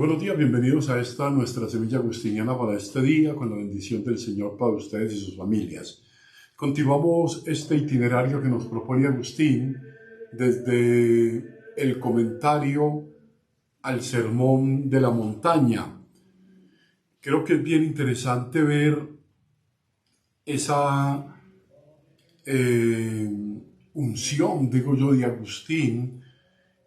Buenos días, bienvenidos a esta nuestra semilla agustiniana para este día, con la bendición del Señor para ustedes y sus familias. Continuamos este itinerario que nos propone Agustín desde el comentario al Sermón de la Montaña. Creo que es bien interesante ver esa unción, digo yo, de Agustín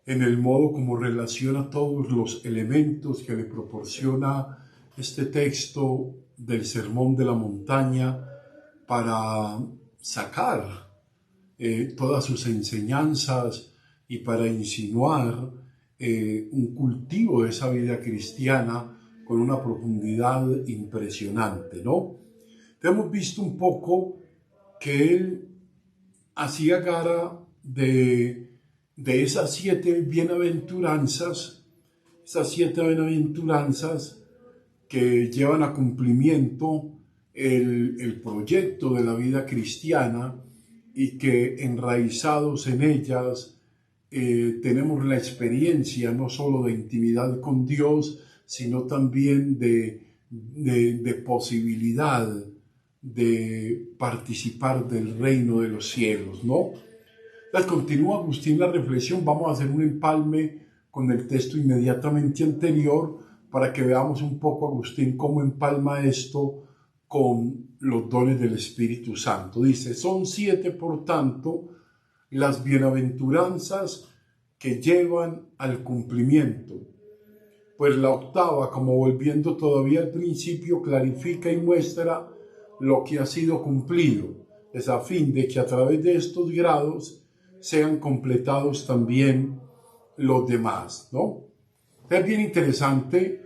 en el modo como relaciona todos los elementos que le proporciona este texto del Sermón de la Montaña para sacar todas sus enseñanzas y para insinuar un cultivo de esa vida cristiana con una profundidad impresionante, ¿no? Hemos visto un poco que él hacía gala de esas siete bienaventuranzas que llevan a cumplimiento el proyecto de la vida cristiana y que enraizados en ellas tenemos la experiencia no solo de intimidad con Dios, sino también de posibilidad de participar del reino de los cielos, ¿no? Entonces continúa Agustín la reflexión. Vamos a hacer un empalme con el texto inmediatamente anterior para que veamos un poco Agustín cómo empalma esto con los dones del Espíritu Santo. Dice, son 7, por tanto, las bienaventuranzas que llevan al cumplimiento. Pues la octava, como volviendo todavía al principio, clarifica y muestra lo que ha sido cumplido, es a fin de que a través de estos grados sean completados también los demás, ¿no? Es bien interesante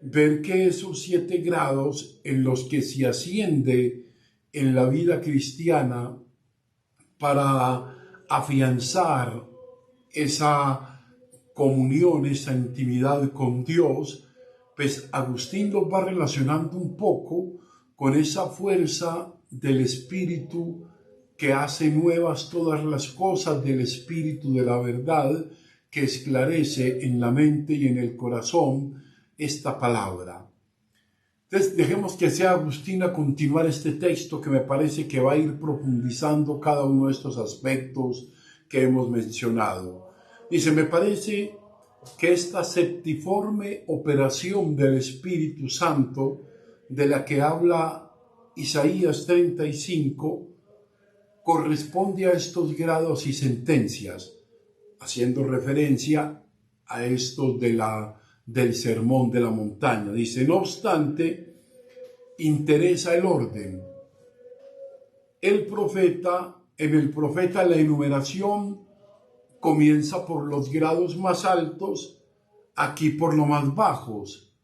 ver que esos 7 grados en los que se asciende en la vida cristiana para afianzar esa comunión, esa intimidad con Dios, pues Agustín los va relacionando un poco con esa fuerza del Espíritu que hace nuevas todas las cosas, del Espíritu de la verdad, que esclarece en la mente y en el corazón esta palabra. Entonces, dejemos que sea Agustín a continuar este texto, que me parece que va a ir profundizando cada uno de estos aspectos que hemos mencionado. Dice, me parece que esta septiforme operación del Espíritu Santo, de la que habla Isaías 35, corresponde a estos grados y sentencias, haciendo referencia a estos del Sermón de la Montaña. Dice, no obstante, interesa el orden. En el profeta la enumeración comienza por los grados más altos, aquí por los más bajos.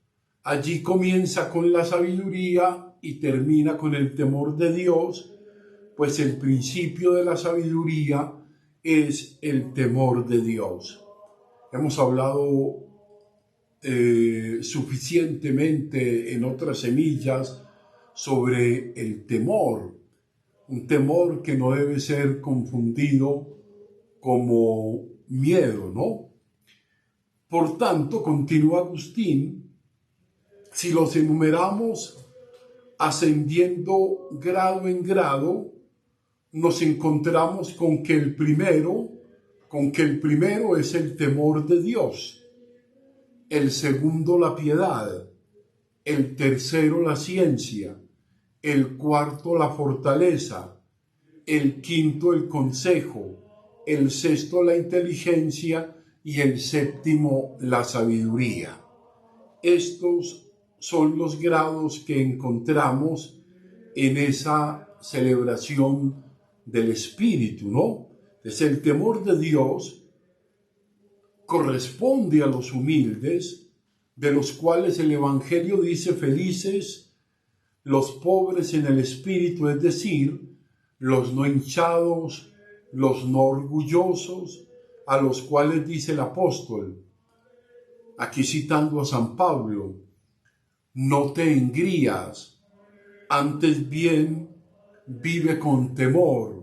Allí comienza con la sabiduría y termina con el temor de Dios, pues el principio de la sabiduría es el temor de Dios. Hemos hablado suficientemente en otras semillas sobre el temor, un temor que no debe ser confundido como miedo, ¿no? Por tanto, continúa Agustín, si los enumeramos ascendiendo grado en grado, nos encontramos con que el primero es el temor de Dios, el segundo la piedad, el tercero la ciencia, el cuarto la fortaleza, el quinto el consejo, el sexto la inteligencia y el séptimo la sabiduría. Estos son los grados que encontramos en esa celebración del Espíritu, ¿no? Entonces, el temor de Dios corresponde a los humildes, de los cuales el Evangelio dice, felices los pobres en el espíritu, es decir, los no hinchados, los no orgullosos, a los cuales dice el apóstol, aquí citando a San Pablo, no te engrías, antes bien vive con temor,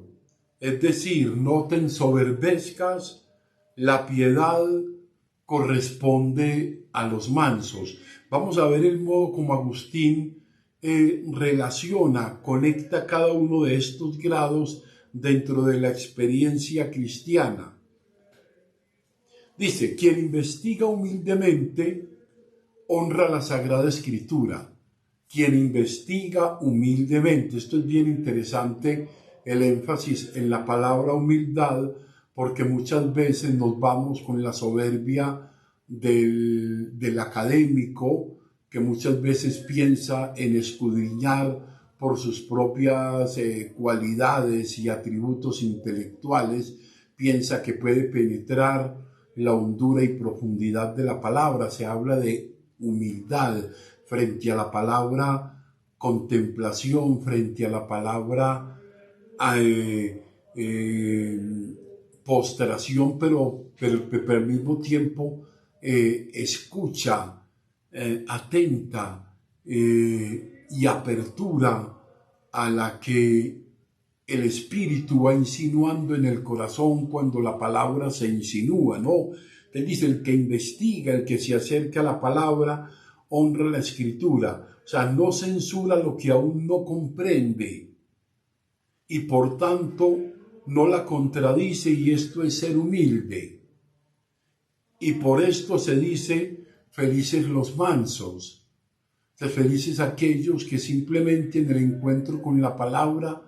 es decir, no te ensoberbezcas, la piedad corresponde a los mansos. Vamos a ver el modo como Agustín relaciona, conecta cada uno de estos grados dentro de la experiencia cristiana. Dice, quien investiga humildemente honra la Sagrada Escritura. Quien investiga humildemente. Esto es bien interesante, el énfasis en la palabra humildad, porque muchas veces nos vamos con la soberbia del académico, que muchas veces piensa en escudriñar por sus propias cualidades y atributos intelectuales, piensa que puede penetrar la hondura y profundidad de la palabra. Se habla de humildad frente a la palabra contemplación, frente a la palabra postración, pero al mismo tiempo escucha atenta y apertura a la que el Espíritu va insinuando en el corazón cuando la palabra se insinúa, ¿no? Él dice, el que investiga, el que se acerca a la palabra, honra la Escritura. O sea, no censura lo que aún no comprende y por tanto no la contradice, y esto es ser humilde. Y por esto se dice, felices los mansos. O sea, felices aquellos que simplemente en el encuentro con la palabra,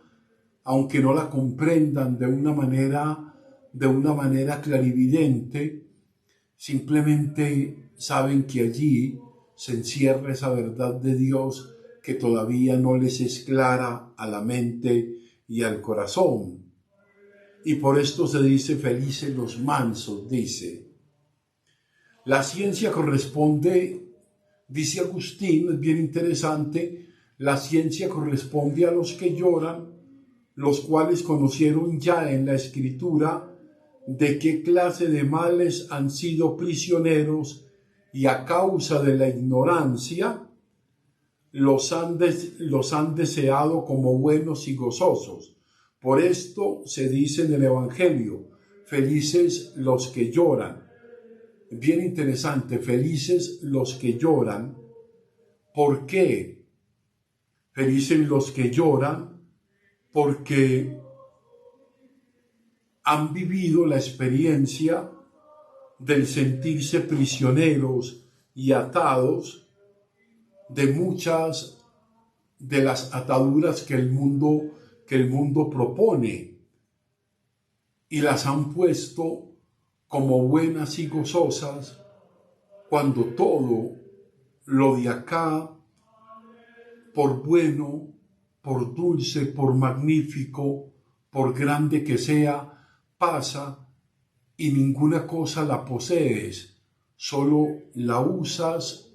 aunque no la comprendan de una manera clarividente, simplemente saben que allí se encierra esa verdad de Dios que todavía no les es clara a la mente y al corazón. Y por esto se dice felices los mansos, dice. La ciencia corresponde, dice Agustín, es bien interesante, la ciencia corresponde a los que lloran, los cuales conocieron ya en la Escritura de qué clase de males han sido prisioneros y a causa de la ignorancia los han deseado como buenos y gozosos. Por esto se dice en el Evangelio, felices los que lloran. Bien interesante, felices los que lloran. ¿Por qué? Felices los que lloran porque han vivido la experiencia del sentirse prisioneros y atados de muchas de las ataduras que el mundo propone, y las han puesto como buenas y gozosas cuando todo lo de acá, por bueno, por dulce, por magnífico, por grande que sea, pasa y ninguna cosa la posees, solo la usas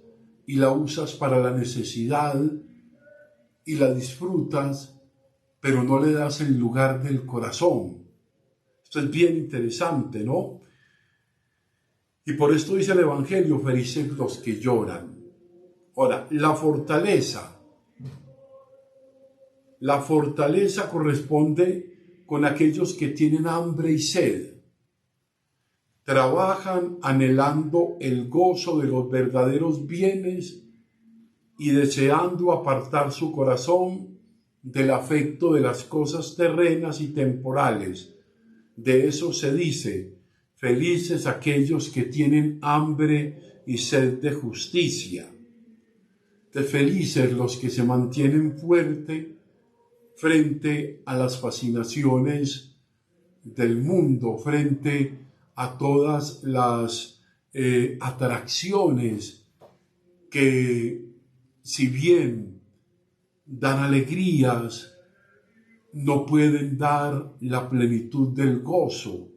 y la usas para la necesidad y la disfrutas, pero no le das el lugar del corazón. Esto es bien interesante, ¿no? Y por esto dice el Evangelio, felices los que lloran. Ahora, la fortaleza corresponde con aquellos que tienen hambre y sed. Trabajan anhelando el gozo de los verdaderos bienes y deseando apartar su corazón del afecto de las cosas terrenas y temporales. De eso se dice, felices aquellos que tienen hambre y sed de justicia. De felices los que se mantienen fuertes frente a las fascinaciones del mundo, frente a todas las atracciones que, si bien dan alegrías, no pueden dar la plenitud del gozo.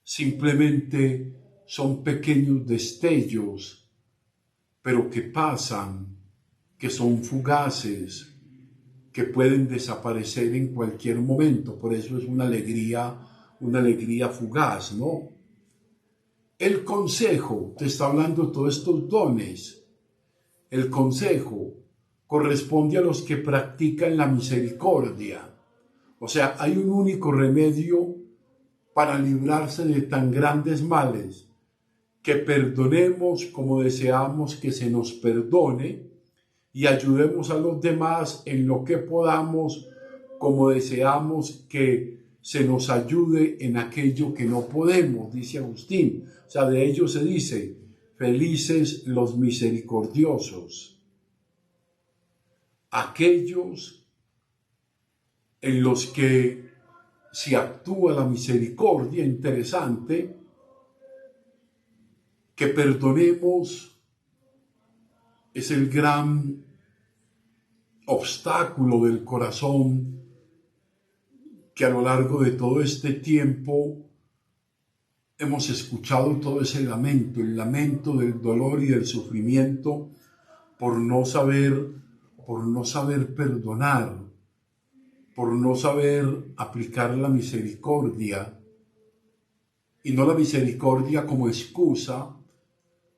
Simplemente son pequeños destellos, pero que pasan, que son fugaces, que pueden desaparecer en cualquier momento. Por eso es una alegría fugaz, ¿no? El consejo, te está hablando de todos estos dones. El consejo corresponde a los que practican la misericordia. O sea, hay un único remedio para librarse de tan grandes males, que perdonemos como deseamos que se nos perdone y ayudemos a los demás en lo que podamos como deseamos que se nos ayude en aquello que no podemos, dice Agustín. O sea, de ello se dice, felices los misericordiosos, aquellos en los que se actúa la misericordia. Interesante que perdonemos es el gran obstáculo del corazón que a lo largo de todo este tiempo hemos escuchado todo ese lamento, el lamento del dolor y del sufrimiento por no saber perdonar, por no saber aplicar la misericordia, y no la misericordia como excusa,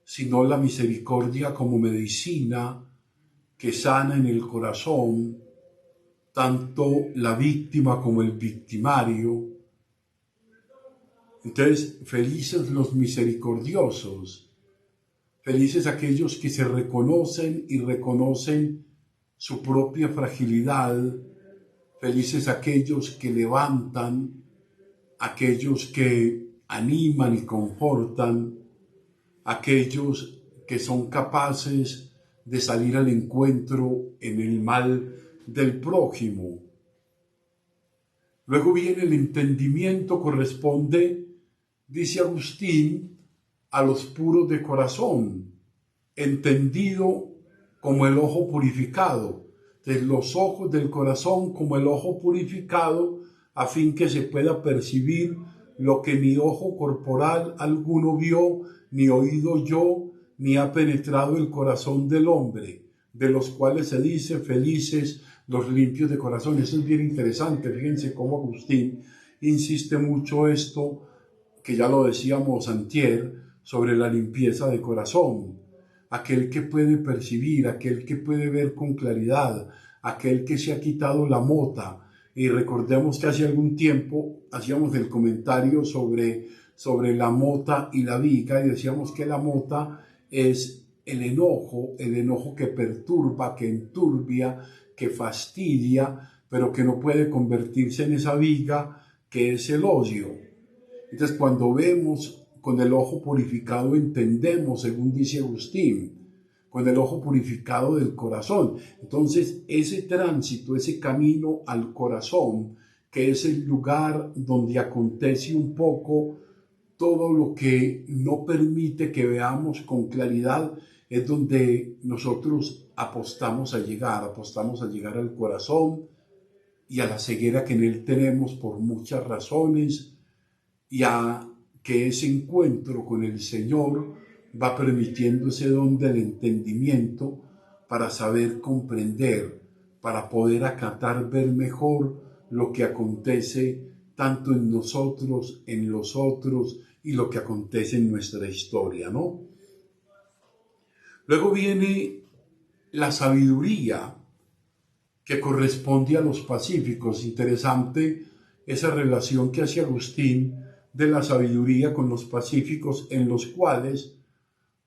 sino la misericordia como medicina que sana en el corazón tanto la víctima como el victimario. Entonces, felices los misericordiosos, felices aquellos que se reconocen y reconocen su propia fragilidad, felices aquellos que levantan, aquellos que animan y confortan, aquellos que son capaces de salir al encuentro en el mal del prójimo. Luego viene el entendimiento, corresponde, dice Agustín, a los puros de corazón, entendido como el ojo purificado, de los ojos del corazón como el ojo purificado, a fin que se pueda percibir lo que ni ojo corporal alguno vio, ni oído yo, ni ha penetrado el corazón del hombre, de los cuales se dice felices los limpios de corazón. Eso es bien interesante. Fíjense cómo Agustín insiste mucho esto, que ya lo decíamos antier, sobre la limpieza de corazón. Aquel que puede percibir, aquel que puede ver con claridad, aquel que se ha quitado la mota. Y recordemos que hace algún tiempo hacíamos el comentario sobre la mota y la viga, y decíamos que la mota es el enojo que perturba, que enturbia, que fastidia, pero que no puede convertirse en esa viga que es el odio. Entonces, cuando vemos con el ojo purificado, entendemos, según dice Agustín, con el ojo purificado del corazón. Entonces, ese tránsito, ese camino al corazón, que es el lugar donde acontece un poco todo lo que no permite que veamos con claridad, es donde nosotros apostamos a llegar al corazón y a la ceguera que en él tenemos por muchas razones, y a que ese encuentro con el Señor va permitiendo ese don del entendimiento para saber comprender, para poder acatar, ver mejor lo que acontece tanto en nosotros, en los otros, y lo que acontece en nuestra historia, ¿no? Luego viene la sabiduría, que corresponde a los pacíficos. Interesante esa relación que hace Agustín de la sabiduría con los pacíficos, en los cuales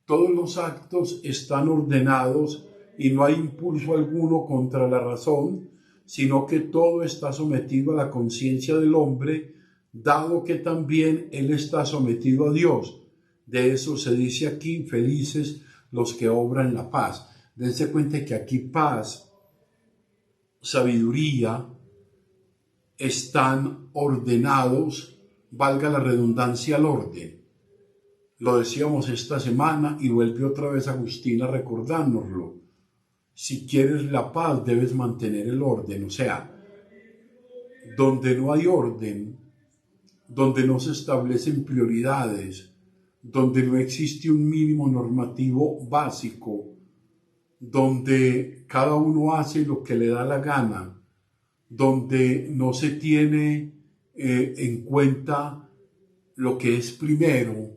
todos los actos están ordenados y no hay impulso alguno contra la razón, sino que todo está sometido a la conciencia del hombre, dado que también él está sometido a Dios. De eso se dice aquí, felices los que obran la paz. Dense cuenta que aquí paz, sabiduría, están ordenados, valga la redundancia, al orden. Lo decíamos esta semana y vuelve otra vez Agustín a recordárnoslo. Si quieres la paz, debes mantener el orden. O sea, donde no hay orden, donde no se establecen prioridades, donde no existe un mínimo normativo básico, donde cada uno hace lo que le da la gana, donde no se tiene en cuenta lo que es primero,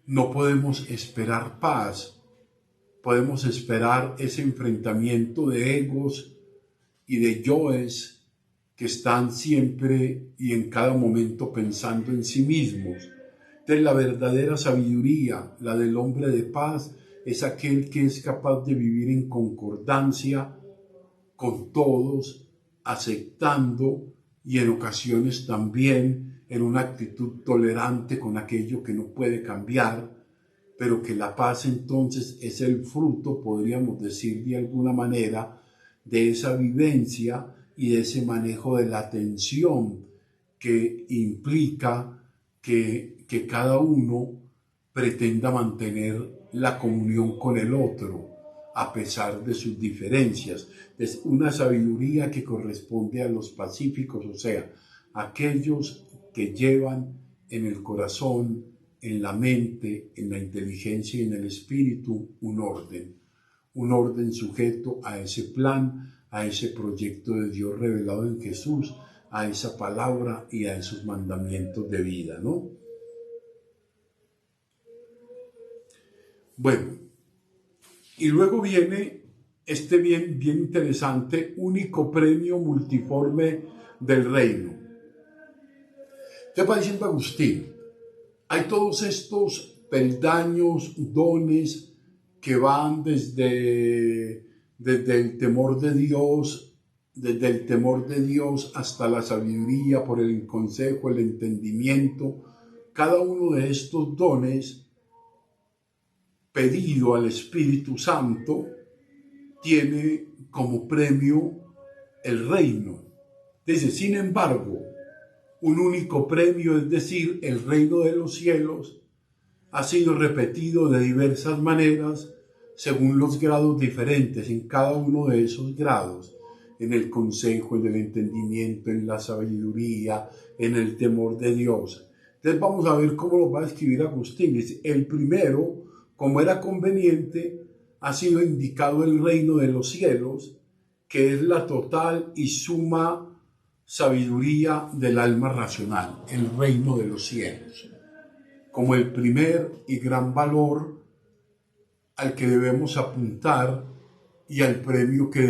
no podemos esperar paz. Podemos esperar ese enfrentamiento de egos y de yoes que están siempre y en cada momento pensando en sí mismos. Entonces, la verdadera sabiduría, la del hombre de paz, es aquel que es capaz de vivir en concordancia con todos, aceptando y en ocasiones también en una actitud tolerante con aquello que no puede cambiar, pero que la paz entonces es el fruto, podríamos decir de alguna manera, de esa vivencia y de ese manejo de la tensión que implica que cada uno pretenda mantener la comunión con el otro a pesar de sus diferencias. Es una sabiduría que corresponde a los pacíficos, o sea, aquellos que llevan en el corazón, en la mente, en la inteligencia y en el espíritu un orden sujeto a ese plan, a ese proyecto de Dios revelado en Jesús, a esa palabra y a esos mandamientos de vida, ¿no? Bueno, y luego viene este bien interesante, único premio multiforme del reino. ¿Qué va diciendo Agustín? Hay todos estos peldaños, dones que van desde el temor de Dios, desde el temor de Dios hasta la sabiduría, por el consejo, el entendimiento. Cada uno de estos dones, pedido al Espíritu Santo, tiene como premio el reino. Dice, sin embargo, un único premio, es decir, el reino de los cielos, ha sido repetido de diversas maneras según los grados diferentes en cada uno de esos grados, en el consejo, en el entendimiento, en la sabiduría, en el temor de Dios. Entonces vamos a ver cómo lo va a escribir Agustín. El primero, como era conveniente, ha sido indicado el reino de los cielos, que es la total y suma sabiduría del alma racional, el reino de los cielos, como el primer y gran valor al que debemos apuntar y al premio que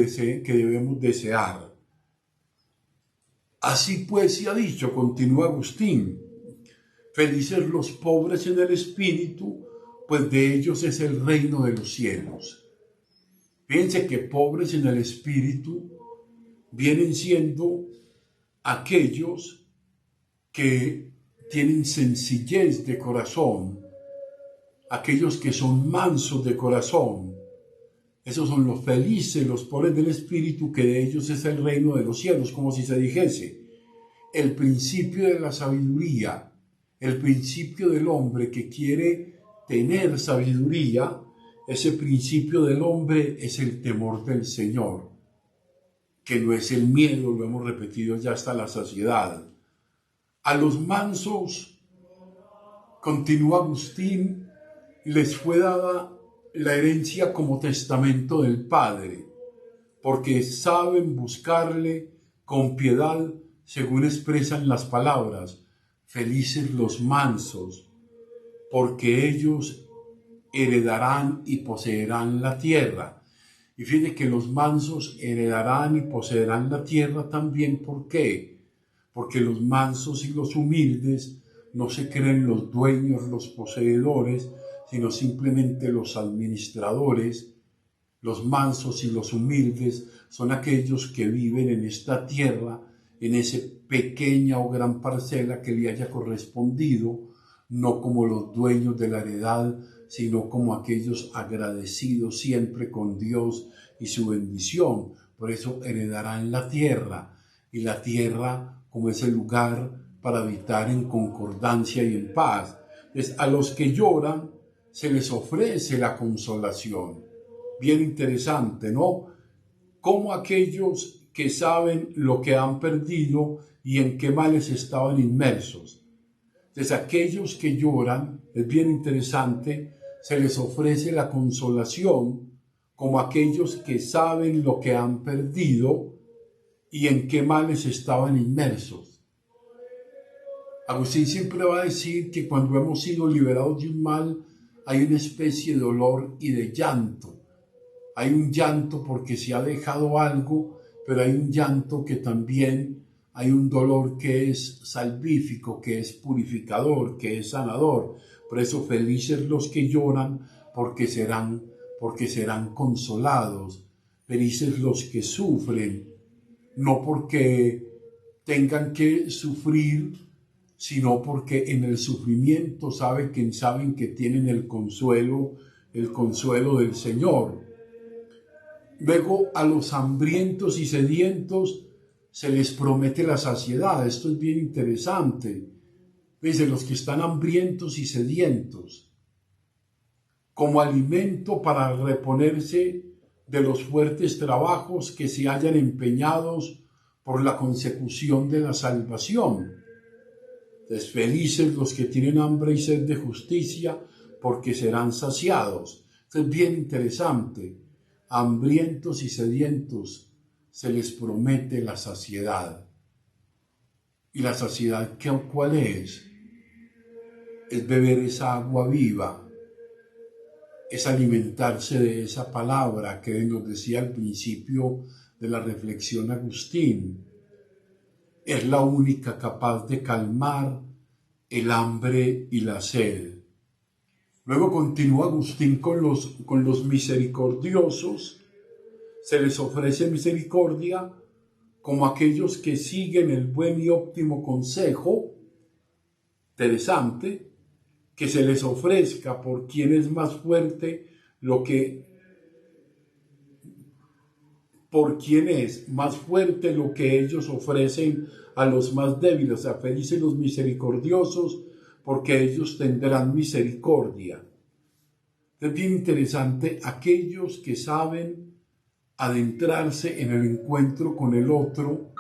debemos desear. Así pues se ha dicho, continúa Agustín, felices los pobres en el espíritu, pues de ellos es el reino de los cielos. Fíjense que pobres en el espíritu vienen siendo aquellos que tienen sencillez de corazón, aquellos que son mansos de corazón. Esos son los felices, los pobres del espíritu, que de ellos es el reino de los cielos, como si se dijese. El principio de la sabiduría, el principio del hombre que quiere tener sabiduría, ese principio del hombre es el temor del Señor, que no es el miedo, lo hemos repetido ya hasta la saciedad. A los mansos, continúa Agustín, les fue dada la herencia como testamento del Padre, porque saben buscarle con piedad, según expresan las palabras, felices los mansos, porque ellos heredarán y poseerán la tierra. Y fíjense que los mansos heredarán y poseerán la tierra también. ¿Por qué? Porque los mansos y los humildes no se creen los dueños, los poseedores, sino simplemente los administradores. Los mansos y los humildes son aquellos que viven en esta tierra, en esa pequeña o gran parcela que le haya correspondido, no como los dueños de la heredad, sino como aquellos agradecidos siempre con Dios y su bendición. Por eso heredarán la tierra, y la tierra como ese lugar para habitar en concordancia y en paz. Entonces, a los que lloran se les ofrece la consolación. Bien interesante, ¿no? Como aquellos que saben lo que han perdido y en qué males estaban inmersos. Entonces, aquellos que lloran, es bien interesante, se les ofrece la consolación, como aquellos que saben lo que han perdido y en qué males estaban inmersos. Agustín siempre va a decir que cuando hemos sido liberados de un mal, hay una especie de dolor y de llanto. Hay un llanto porque se ha dejado algo, pero hay un llanto que también hay un dolor que es salvífico, que es purificador, que es sanador. Por eso felices los que lloran, porque serán consolados. Felices los que sufren, no porque tengan que sufrir, sino porque en el sufrimiento saben que tienen el consuelo del Señor. Luego a los hambrientos y sedientos se les promete la saciedad. Esto es bien interesante. Dice, los que están hambrientos y sedientos, como alimento para reponerse de los fuertes trabajos que se hayan empeñados por la consecución de la salvación. Entonces, felices los que tienen hambre y sed de justicia, porque serán saciados. Esto es bien interesante. Hambrientos y sedientos se les promete la saciedad. ¿Y la saciedad cuál es? Es beber esa agua viva, es alimentarse de esa palabra que nos decía al principio de la reflexión Agustín. Es la única capaz de calmar el hambre y la sed. Luego continúa Agustín con los misericordiosos. Se les ofrece misericordia como aquellos que siguen el buen y óptimo consejo, interesante, que se les ofrezca por quien es más fuerte lo que ellos ofrecen a los más débiles. O sea, felices los misericordiosos, porque ellos tendrán misericordia. Es bien interesante aquellos que saben adentrarse en el encuentro con el otro,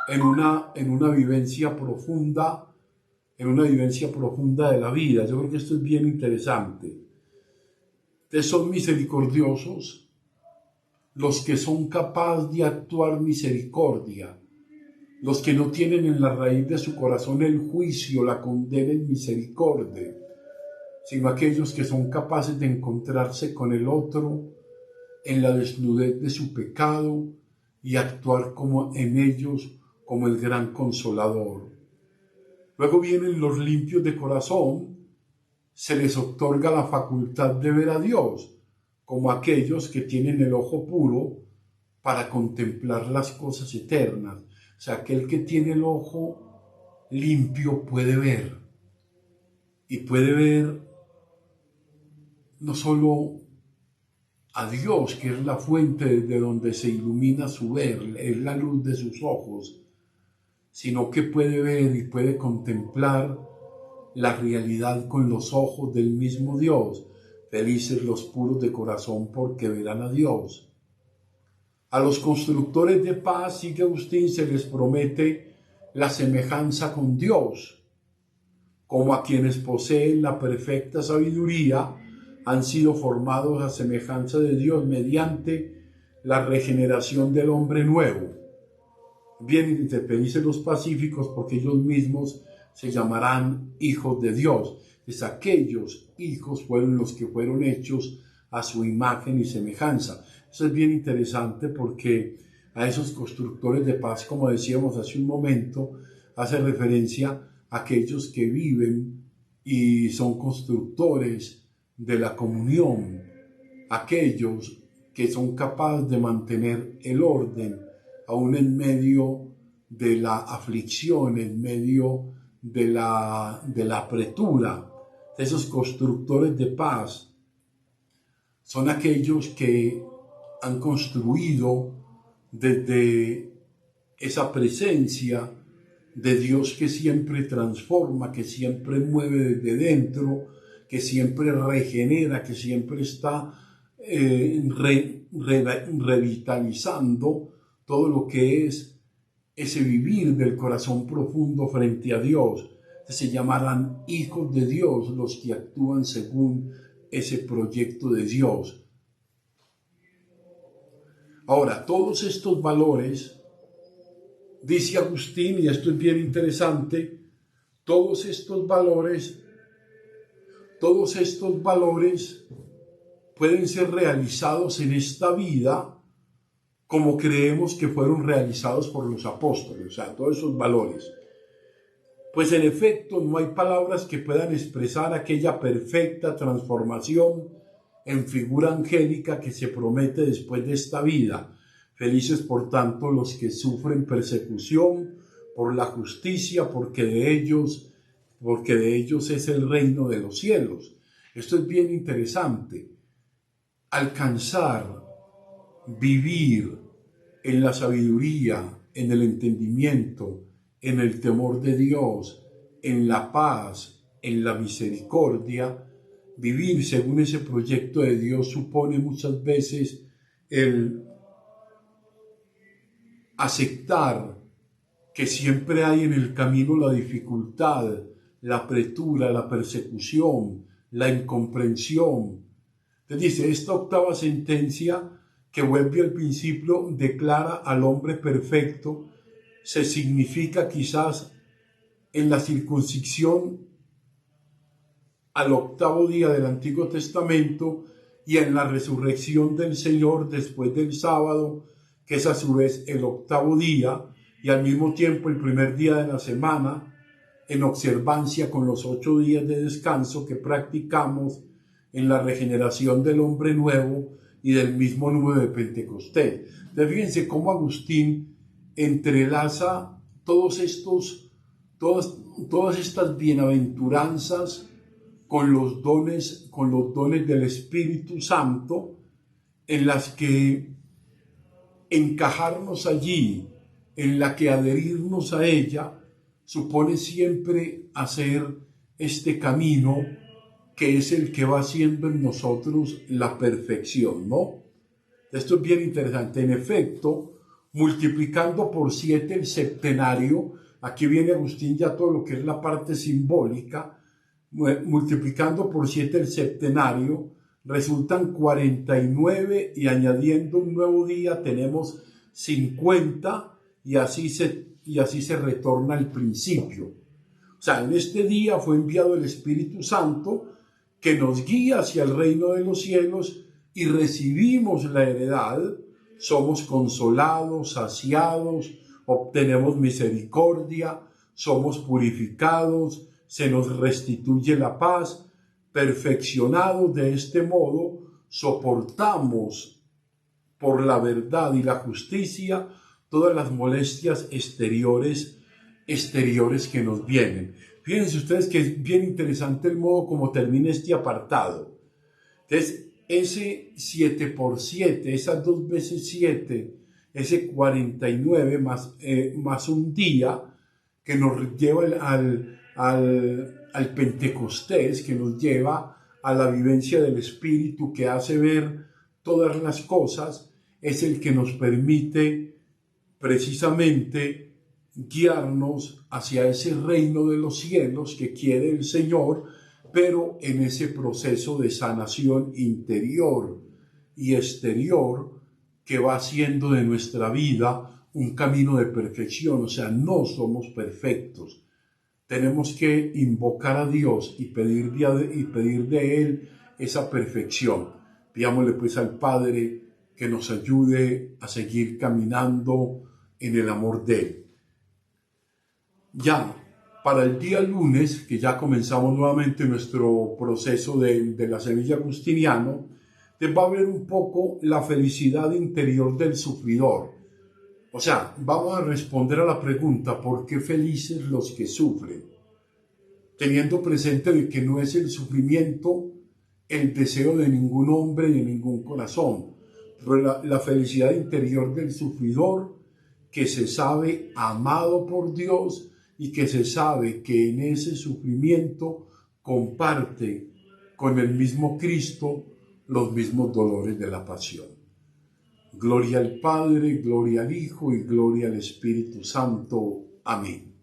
en una vivencia profunda, de la vida. Yo creo que esto es bien interesante. Entonces son misericordiosos los que son capaces de actuar misericordia, los que no tienen en la raíz de su corazón el juicio, la condena en misericordia, sino aquellos que son capaces de encontrarse con el otro en la desnudez de su pecado y actuar en ellos como el gran consolador. Luego vienen los limpios de corazón, se les otorga la facultad de ver a Dios, como aquellos que tienen el ojo puro para contemplar las cosas eternas. O sea, aquel que tiene el ojo limpio puede ver, y puede ver no solo a Dios, que es la fuente desde donde se ilumina su ver, es la luz de sus ojos, sino que puede ver y puede contemplar la realidad con los ojos del mismo Dios. Felices los puros de corazón, porque verán a Dios. A los constructores de paz, sigue Agustín, se les promete la semejanza con Dios, como a quienes poseen la perfecta sabiduría, han sido formados a semejanza de Dios mediante la regeneración del hombre nuevo. Bien, felices los pacíficos, porque ellos mismos se llamarán hijos de Dios. Es aquellos hijos fueron los que fueron hechos a su imagen y semejanza. Eso es bien interesante, porque a esos constructores de paz, como decíamos hace un momento, hace referencia a aquellos que viven y son constructores de la comunión, aquellos que son capaces de mantener el orden aún en medio de la aflicción, en medio de la apretura. Esos constructores de paz son aquellos que han construido desde esa presencia de Dios que siempre transforma, que siempre mueve desde dentro, que siempre regenera, que siempre está revitalizando todo lo que es ese vivir del corazón profundo frente a Dios. Se llamarán hijos de Dios los que actúan según ese proyecto de Dios. Ahora, todos estos valores, dice Agustín, y esto es bien interesante, todos estos valores pueden ser realizados en esta vida como creemos que fueron realizados por los apóstoles, o sea, todos esos valores. Pues en efecto no hay palabras que puedan expresar aquella perfecta transformación en figura angélica que se promete después de esta vida. Felices por tanto los que sufren persecución por la justicia, porque de ellos es el reino de los cielos. Esto es bien interesante. Alcanzar, vivir en la sabiduría, en el entendimiento, en el temor de Dios, en la paz, en la misericordia. Vivir según ese proyecto de Dios supone muchas veces el aceptar que siempre hay en el camino la dificultad, la apretura, la persecución, la incomprensión. Entonces dice, esta octava sentencia que vuelve al principio declara al hombre perfecto, se significa quizás en la circuncisión al octavo día del Antiguo Testamento y en la resurrección del Señor después del sábado, que es a su vez el octavo día y al mismo tiempo el primer día de la semana, en observancia con los 8 días de descanso que practicamos en la regeneración del hombre nuevo y del mismo número de Pentecostés. Entonces, fíjense cómo Agustín entrelaza todas estas bienaventuranzas con los dones del Espíritu Santo, en las que encajarnos allí, en la que adherirnos a ella, supone siempre hacer este camino que es el que va haciendo en nosotros la perfección, ¿no? Esto es bien interesante. En efecto, multiplicando por 7 el septenario, aquí viene Agustín ya todo lo que es la parte simbólica, multiplicando por 7 el septenario, resultan 49 y añadiendo un nuevo día tenemos 50 y así se retorna al principio. O sea, en este día fue enviado el Espíritu Santo que nos guía hacia el reino de los cielos y recibimos la heredad, somos consolados, saciados, obtenemos misericordia, somos purificados, se nos restituye la paz, perfeccionados de este modo, soportamos por la verdad y la justicia todas las molestias exteriores que nos vienen. Fíjense ustedes que es bien interesante el modo como termina este apartado. Entonces, ese 7 por 7, esas 2 veces 7, ese 49 más un día que nos lleva al Pentecostés, que nos lleva a la vivencia del Espíritu que hace ver todas las cosas, es el que nos permite precisamente guiarnos hacia ese reino de los cielos que quiere el Señor, pero en ese proceso de sanación interior y exterior que va haciendo de nuestra vida un camino de perfección. O sea, no somos perfectos. Tenemos que invocar a Dios y pedir de Él esa perfección. Pidámosle pues al Padre que nos ayude a seguir caminando en el amor de Él. Ya para el día lunes, que ya comenzamos nuevamente nuestro proceso de la semilla agustiniano, va a ver un poco la felicidad interior del sufridor. O sea, vamos a responder a la pregunta, ¿por qué felices los que sufren? Teniendo presente de que no es el sufrimiento el deseo de ningún hombre y de ningún corazón, pero la felicidad interior del sufridor que se sabe amado por Dios y que se sabe que en ese sufrimiento comparte con el mismo Cristo los mismos dolores de la pasión. Gloria al Padre, gloria al Hijo y gloria al Espíritu Santo. Amén.